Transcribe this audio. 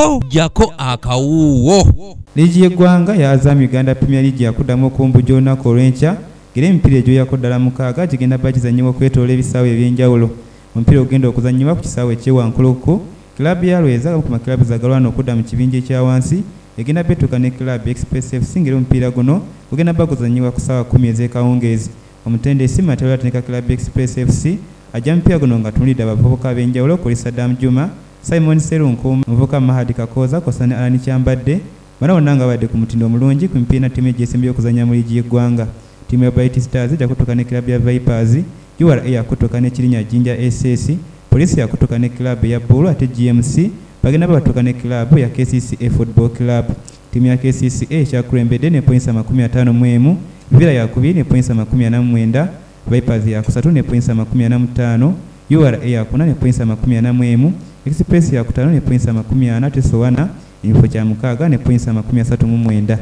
Gyako Akawuuwo. Liigi y'eggwanga yazaamu Uganda Premier League yakuddamu okumbuja olunaku olw'enkya ng'era emipiira egyoyako ddala mukaaga gigenda bakizannyibwa kwetoola ebisaawe eby'enjawulo. Omupiira ogenda okuzannyibwa ku kisaawe eky'ewankuluko. Kilaabu ya Lweza ku makilaabu zaagalwana okudda mu kibinja ekya wansi egenda betuuka ne Kilaabu Express FC ng'era omupiira guno ogenda bakuzannyibwa ku ssaawa 10 ez'ekawungeezi. Omutendesi Mateo ateeka Kilaabu Express FC ajja mupiira guno nga tunulidde abavubuka ab'enjawulo kuli Saddam Juma, Simon Serunku, omuvubuka Mahadi Kakoza kw'ossa ne Alani Kyambadde bana bonna nga badde ku mutindo omulungi ku mipiira na ttiimu egyesimbyewo okuzannya mu liigi y'eggwanga. Ttiimu ya Bright Stars ejja kutuuka ne Kilaabu ya Vipers, URA yakutuuka ne Kirinya Jinja SS, Poliisi yakutuuka ne Kilaabu ya Bull ate GMC bagenda batuuka ne Kilaabu ya KCCA Football Club. Ttiimu ya KCCA ekyakulembedde ne points 51, Villa yakubiri ne points 49, Vipers yakusatu ne points 45, URA yakuna ne points 41, Express yakutaano ne points 40, Tesowana ekifo kya mukaaga ne points 39.